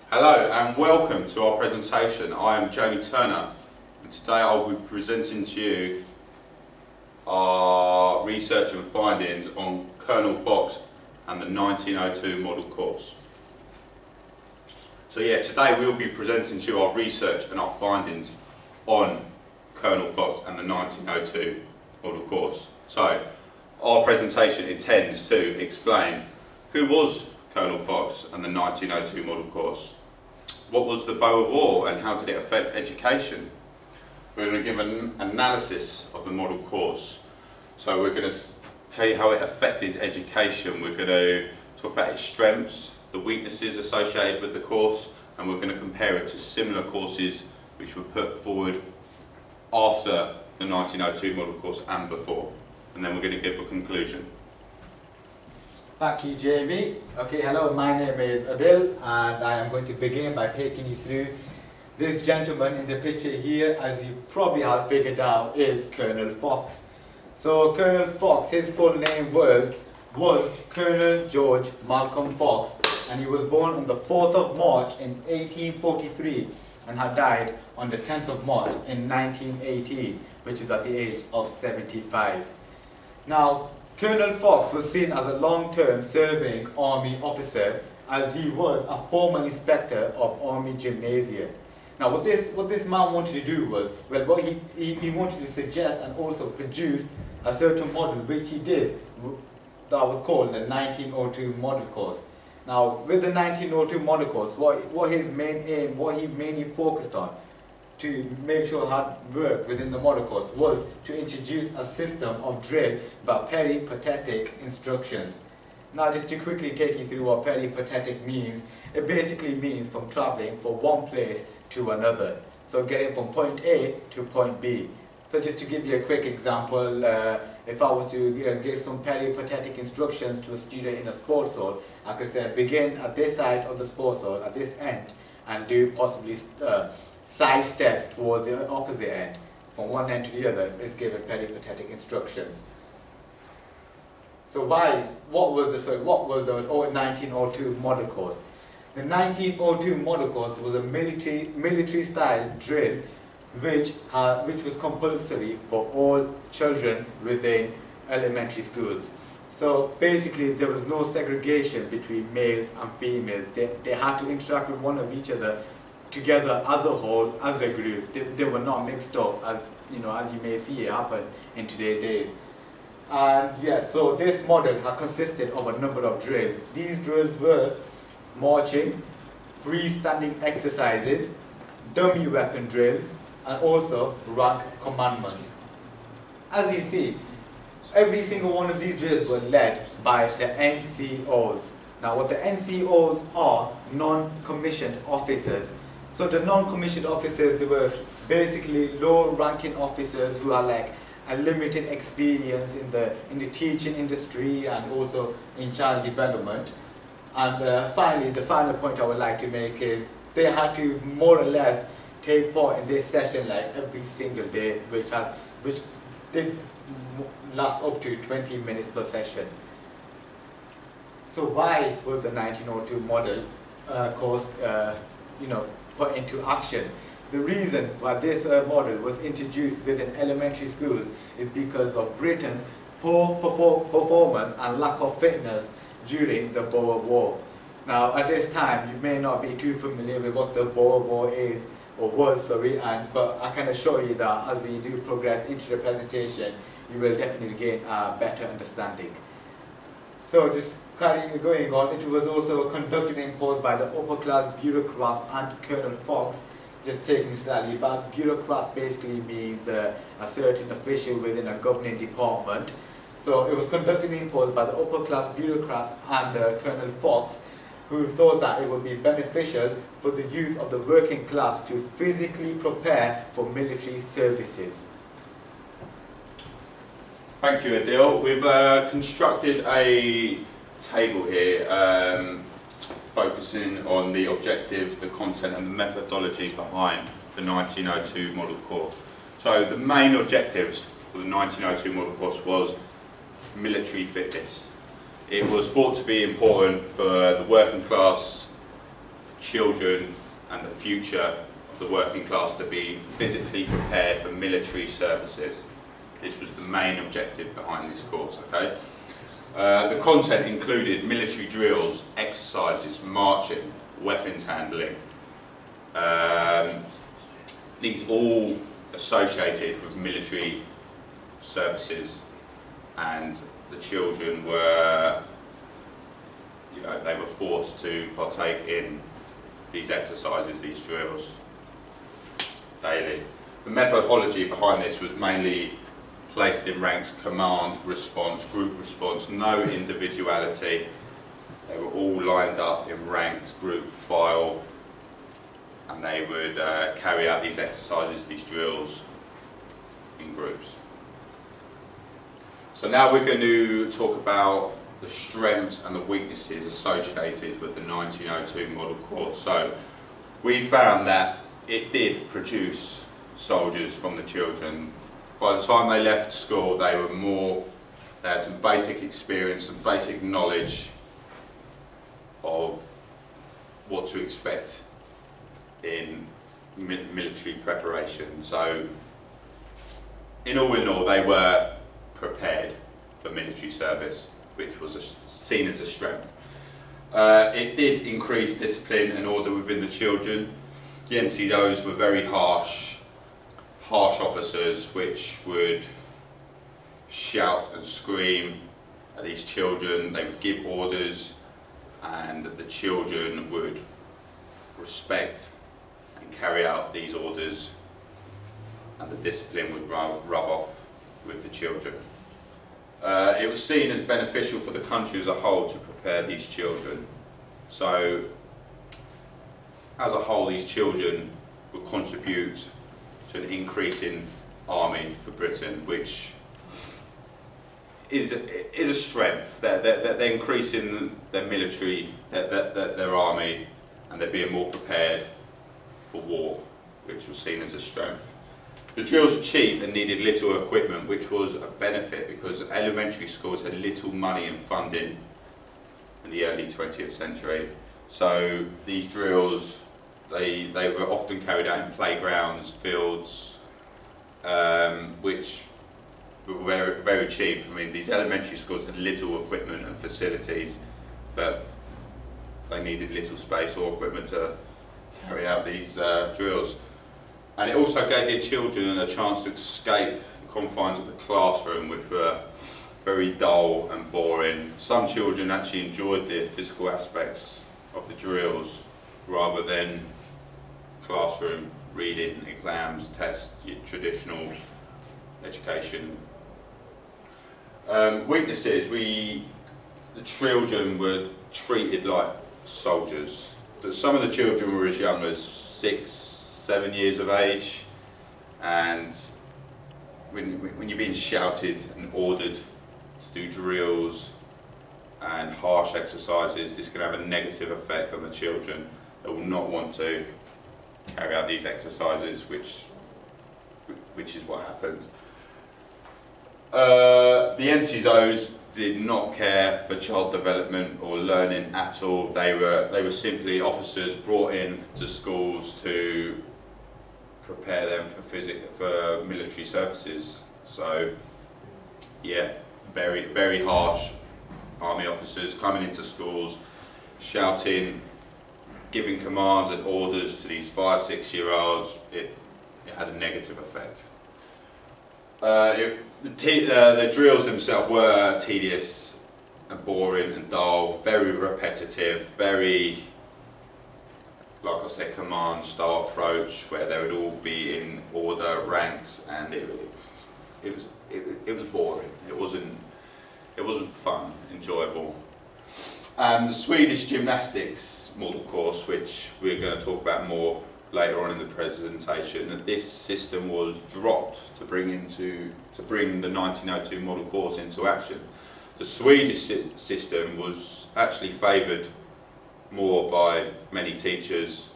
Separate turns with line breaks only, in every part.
Hello and welcome to our presentation. I am Jamie Turner and today I'll be presenting to you our research and findings on Colonel Fox and the 1902 model course. So yeah, today we will be presenting to you our research and our findings on Colonel Fox and the 1902 model course. So our presentation intends to explain who was Colonel Fox and the 1902 model course. What was the Boer War and how did it affect education? We're going to give an analysis of the model course. So we're going to tell you how it affected education. We're going to talk about its strengths, the weaknesses associated with the course, and we're going to compare it to similar courses which were put forward after the 1902 model course and before. And then we're going to give a conclusion.
Thank you, Jamie. Okay, hello, my name is Adil and I am going to begin by taking you through this gentleman in the picture here. As you probably have figured out, is Colonel Fox. So Colonel Fox, his full name was Colonel George Malcolm Fox, and he was born on the 4th of March in 1843 and had died on the 10th of March in 1918, which is at the age of 75. Now, Colonel Fox was seen as a long-term serving army officer, as he was a former inspector of army gymnasia. Now what this man wanted to do was, well, what he wanted to suggest and also produce a certain model, which he did, that was called the 1902 model course. Now with the 1902 model course, what his main aim, what he mainly focused on to make sure it had work within the model course was to introduce a system of drill by peripatetic instructions. Now just to quickly take you through what peripatetic means, it basically means from travelling from one place to another. So getting from point A to point B. So just to give you a quick example, if I was to give some peripatetic instructions to a student in a sports hall, I could say begin at this side of the sports hall, at this end, and do possibly side steps towards the opposite end. From one end to the other is given peripatetic instructions. So what was the 1902 model course? The 1902 model course was a military style drill which was compulsory for all children within elementary schools. So basically there was no segregation between males and females. They had to interact with one of each other together as a whole, as a group. They were not mixed up, as you may see it happen in today's days. And yeah, so this model had consisted of a number of drills. These drills were marching, freestanding exercises, dummy weapon drills, and also rank commandments. As you see, every single one of these drills were led by the NCOs. Now what the NCOs are, non-commissioned officers. So the non-commissioned officers, they were basically low-ranking officers who are like a limited experience in the teaching industry and also in child development. And finally, the final point I would like to make is they had to more or less take part in this session like every single day, which did last up to 20 minutes per session. So why was the 1902 model course put into action? The reason why this model was introduced within elementary schools is because of Britain's poor performance and lack of fitness during the Boer War. Now at this time you may not be too familiar with what the Boer War is or was, but I can assure you that as we do progress into the presentation, you will definitely gain a better understanding. So just going on, it was also conducted and imposed by the upper class bureaucrats and Colonel Fox. Just taking slightly back, bureaucrats basically means a certain official within a governing department. So it was conducted and imposed by the upper class bureaucrats and Colonel Fox, who thought that it would be beneficial for the youth of the working class to physically prepare for military services.
Thank you, Adil. We've constructed a table here focusing on the objective, the content and the methodology behind the 1902 model course. So the main objectives for the 1902 model course was military fitness. It was thought to be important for the working class children and the future of the working class to be physically prepared for military services. This was the main objective behind this course, okay? The content included military drills, exercises, marching, weapons handling. These all associated with military services, and the children were, they were forced to partake in these exercises, these drills, daily. The methodology behind this was mainly placed in ranks: command, response, group response, no individuality. They were all lined up in ranks, group, file, and they would carry out these exercises, these drills, in groups. So now we're going to talk about the strengths and the weaknesses associated with the 1902 model course. So we found that it did produce soldiers from the children. By the time they left school, they had some basic experience, some basic knowledge of what to expect in military preparation. So in all, they were prepared for military service, which was seen as a strength. It did increase discipline and order within the children. The NCOs were very harsh officers, which would shout and scream at these children. They would give orders, and the children would respect and carry out these orders, and the discipline would rub off with the children. It was seen as beneficial for the country as a whole to prepare these children. So, as a whole, these children would contribute to an increase in army for Britain, which is a strength. They're increasing their military, their army, and they're being more prepared for war, which was seen as a strength. The drills were cheap and needed little equipment, which was a benefit because elementary schools had little money and funding in the early 20th century. So these drills, they were often carried out in playgrounds, fields, which were very, very cheap. I mean, these elementary schools had little equipment and facilities, but they needed little space or equipment to carry out these drills. And it also gave their children a chance to escape the confines of the classroom, which were very dull and boring. Some children actually enjoyed the physical aspects of the drills rather than classroom reading, exams, tests, traditional education. Weaknesses: the children were treated like soldiers. Some of the children were as young as 6, 7 years of age, and when you're being shouted and ordered to do drills and harsh exercises, this can have a negative effect on the children. They will not want to carry out these exercises, which is what happened. The NCOs did not care for child development or learning at all. They were simply officers brought in to schools to prepare them for military services. So yeah, very, very harsh army officers coming into schools, shouting, giving commands and orders to these 5, 6 year olds. It had a negative effect. The drills themselves were tedious and boring and dull, very repetitive, very, like I said, command style approach, where they would all be in order, ranks, and it was boring. It wasn't fun, enjoyable. And the Swedish gymnastics model course, which we're going to talk about more later on in the presentation, this system was dropped to bring the 1902 model course into action. The Swedish system was actually favoured more by many teachers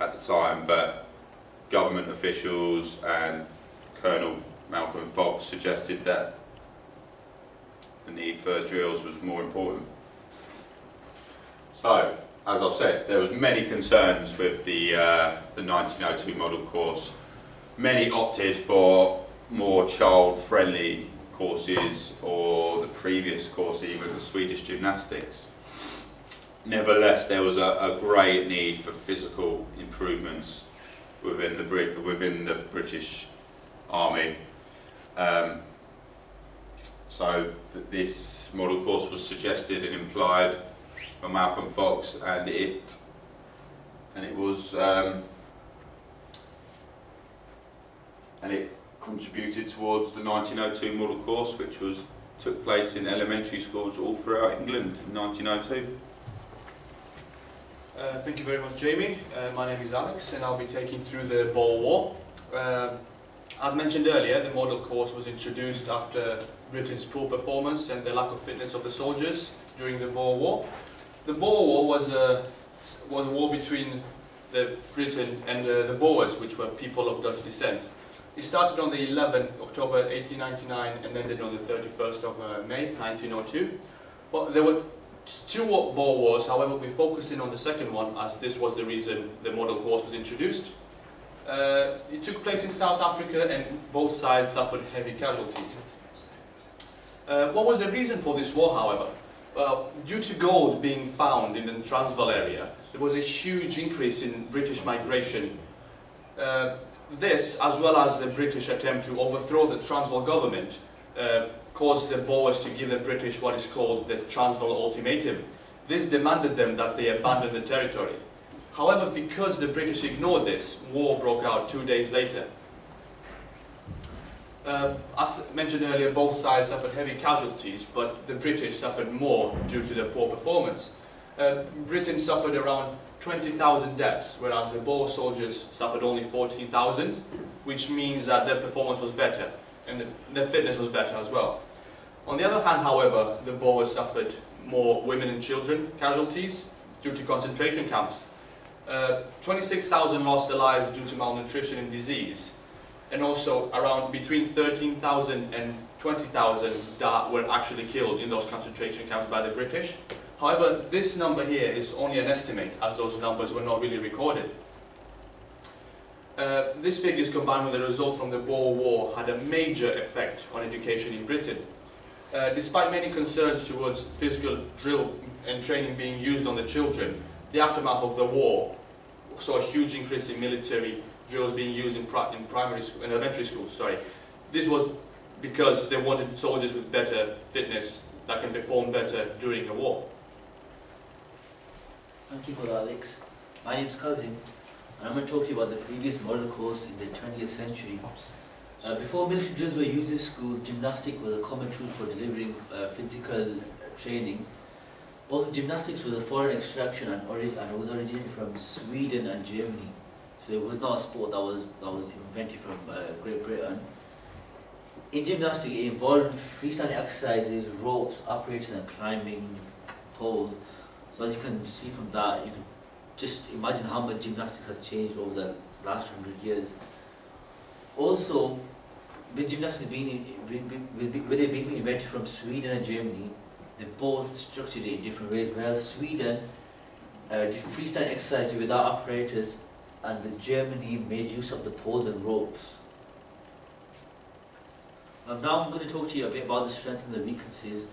at the time, but government officials and Colonel Malcolm Fox suggested that the need for drills was more important. So, as I've said, there was many concerns with the 1902 model course. Many opted for more child-friendly courses, or the previous course, even the Swedish gymnastics. Nevertheless, there was a great need for physical improvements within the British Army. So this model course was suggested and implied by Malcolm Fox, and it contributed towards the 1902 model course, which took place in elementary schools all throughout England in 1902.
Thank you very much, Jamie. My name is Alex, and I'll be taking through the Boer War. As mentioned earlier, the model course was introduced after Britain's poor performance and the lack of fitness of the soldiers during the Boer War. The Boer War was a war between Britain and the Boers, which were people of Dutch descent. It started on the 11th October 1899 and ended on the 31st of May 1902. But there were two Boer Wars. However, we'll be focusing on the second one, as this was the reason the model course was introduced. It took place in South Africa, and both sides suffered heavy casualties. What was the reason for this war, however? Well, due to gold being found in the Transvaal area, there was a huge increase in British migration. This, as well as the British attempt to overthrow the Transvaal government, caused the Boers to give the British what is called the Transvaal Ultimatum. This demanded them that they abandon the territory. However, because the British ignored this, war broke out 2 days later. As mentioned earlier, both sides suffered heavy casualties, but the British suffered more due to their poor performance. Britain suffered around 20,000 deaths, whereas the Boer soldiers suffered only 14,000, which means that their performance was better, and their fitness was better as well. On the other hand, however, the Boers suffered more women and children casualties due to concentration camps. 26,000 lost their lives due to malnutrition and disease, and also around between 13,000 and 20,000 were actually killed in those concentration camps by the British. However, this number here is only an estimate, as those numbers were not really recorded. These figures, combined with the result from the Boer War, had a major effect on education in Britain. Despite many concerns towards physical drill and training being used on the children, the aftermath of the war saw a huge increase in military drills being used in elementary schools. Sorry, this was because they wanted soldiers with better fitness that can perform better during a war.
Thank you for that, Alex. My name is Kazim, and I'm going to talk to you about the previous model course in the 20th century. Before military drills were used in school, gymnastics was a common tool for delivering physical training. Also, gymnastics was a foreign extraction and was originated from Sweden and Germany. So it was not a sport that was invented from Great Britain. In gymnastics, it involved freestyle exercises, ropes, operators, and climbing poles. So as you can see from that, you can just imagine how much gymnastics has changed over the last 100 years. Also, with gymnastics being invented from Sweden and Germany, they both structured it in different ways. Whereas Sweden did freestyle exercises without apparatus, and the Germany made use of the poles and ropes. Now I'm going to talk to you a bit about the strengths and the weaknesses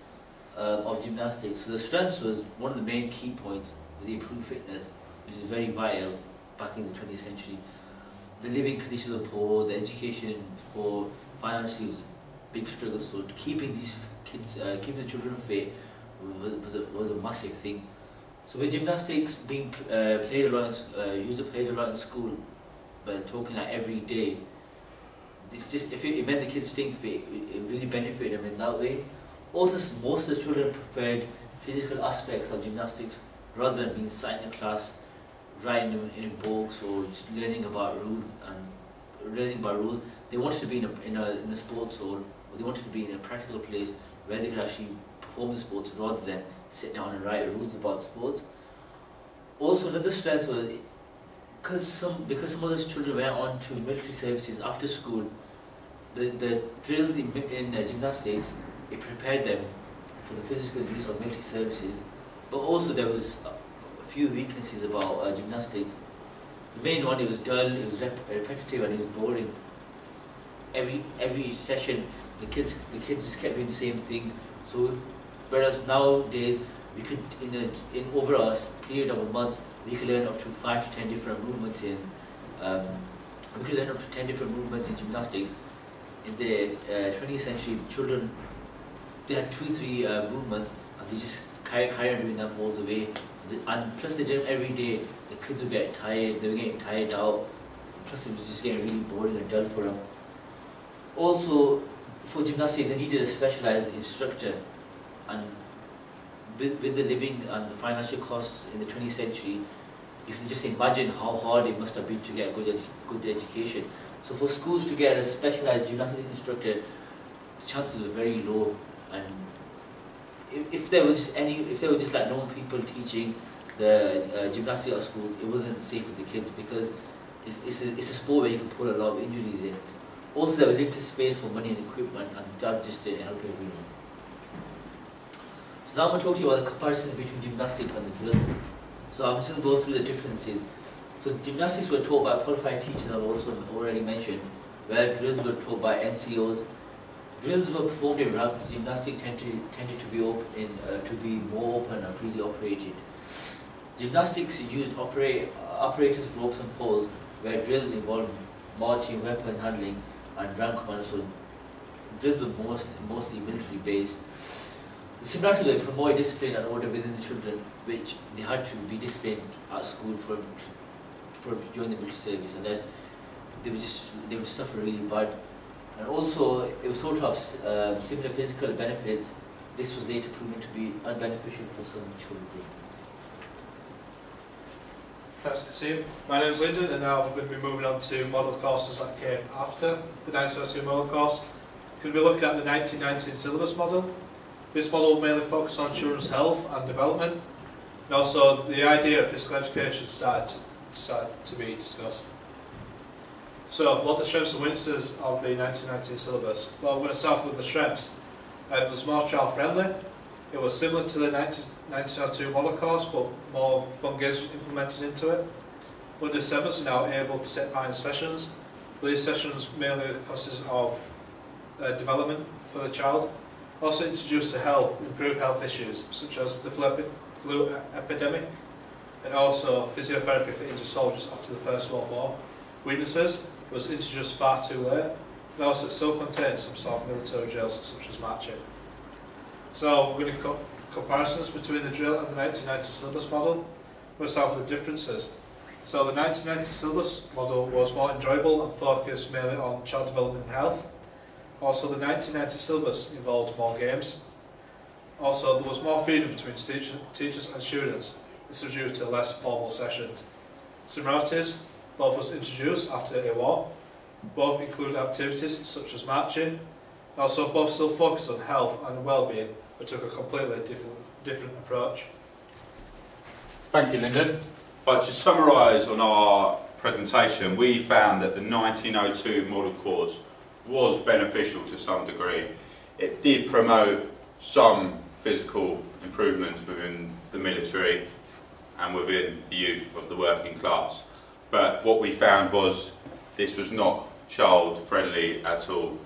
of gymnastics. So the strengths was one of the main key points was the improved fitness, which is very vital back in the 20th century. The living conditions of poor, the education poor, financially was a big struggle. So keeping these kids, keeping the children fit was a massive thing. So with gymnastics being played a lot in school, but talking like every day, if it meant the kids staying fit, it really benefited them in that way. Also, most of the children preferred physical aspects of gymnastics rather than being sat in a class, writing them in books or just learning about rules. They wanted to be in a sports hall, or they wanted to be in a practical place where they could actually perform the sports rather than sit down and write rules about sports. Also, another strength was because some of those children went on to military services after school. The drills in gymnastics, it prepared them for the physical use of military services. But also there was a few weaknesses about gymnastics. The main one, it was dull, it was repetitive, and it was boring. Every session, the kids just kept doing the same thing. So whereas nowadays we could in over a period of a month we could learn up to 5 to 10 different movements in gymnastics. In the 20th century, the children, they had 2-3 movements, and they just carry on doing them all the way. And plus they did them every day. The kids were getting tired, they were getting tired out. Plus it was just getting really boring and dull for them. Also, for gymnastics, they needed a specialised instructor, and with the living and the financial costs in the 20th century, you can just imagine how hard it must have been to get a good education. So for schools to get a specialised gymnastics instructor, the chances were very low. And if there was just like normal people teaching the gymnastics at schools, it wasn't safe for the kids, because it's a sport where you can pull a lot of injuries in. Also, there was limited space for money and equipment, and that just didn't help everyone. So now I'm going to talk to you about the comparisons between gymnastics and the drills. So I'm just going to go through the differences. So gymnastics were taught by qualified teachers, I've also already mentioned, where drills were taught by NCOs. Drills were performed in rounds. Gymnastics tended to be more open and freely operated. Gymnastics used operators, ropes and poles, where drills involved marching, weapon handling and rank command. So drills were mostly military based. The similarity they promoted discipline and order within the children, which they had to be disciplined at school for to join the military service, unless they would suffer really bad. And also, it was thought to have similar physical benefits. This was later proven to be unbeneficial for some children.
Thanks, Kazim. My name is Lyndon, and now we're going to be moving on to model courses that came after the 1902 model course. We're going to be looking at the 1919 syllabus model. This model will mainly focus on children's health and development, and also the idea of physical education started to be discussed. So, what are the strengths and weaknesses of the 1919 syllabus? Well, we're going to start with the strengths. It was more child-friendly. It was similar to the 1902 model course, but more fun games implemented into it. Under 7s are now able to take part in sessions. These sessions mainly consist of development for the child. Also introduced to help improve health issues, such as the flu epidemic, and also physiotherapy for injured soldiers after the First World War. Weaknesses was introduced far too late, and also it still contains some sort of military drills such as marching. So we're going to comparisons between the drill and the 1990 syllabus model. We'll start with the differences. So the 1990 syllabus model was more enjoyable and focused mainly on child development and health. Also, the 1990 syllabus involved more games. Also, there was more freedom between teachers and students. This was due to less formal sessions. Similarities: both was introduced after a war. Both included activities such as marching. Also, both still focused on health and well-being, but took a completely different approach.
Thank you, Lyndon. But to summarise on our presentation, we found that the 1902 model course was beneficial to some degree. It did promote some physical improvements within the military and within the youth of the working class. But what we found was this was not child friendly at all.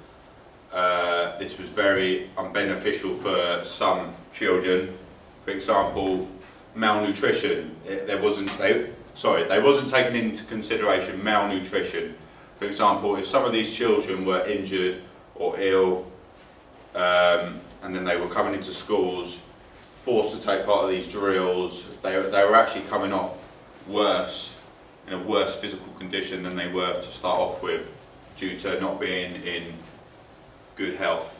This was very unbeneficial for some children. For example, malnutrition. They wasn't taking into consideration malnutrition. For example, if some of these children were injured or ill, and then they were coming into schools, forced to take part of these drills, they were actually coming off worse, in a worse physical condition than they were to start off with, due to not being in good health.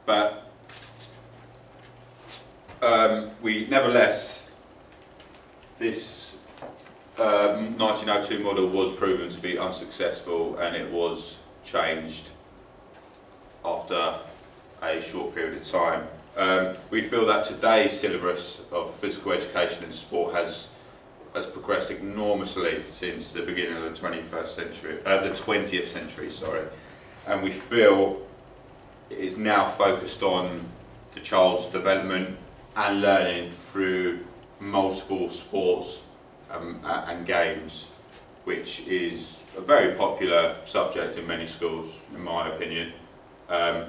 But nevertheless, this 1902 model was proven to be unsuccessful, and it was changed after a short period of time. We feel that today's syllabus of physical education and sport has progressed enormously since the beginning of the 20th century, and we feel it is now focused on the child's development and learning through multiple sports and games, which is a very popular subject in many schools, in my opinion. But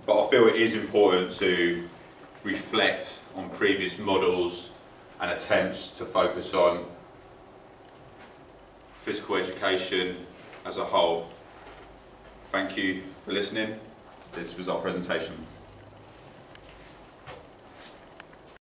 I feel it is important to reflect on previous models and attempts to focus on physical education as a whole. Thank you for listening. This was our presentation.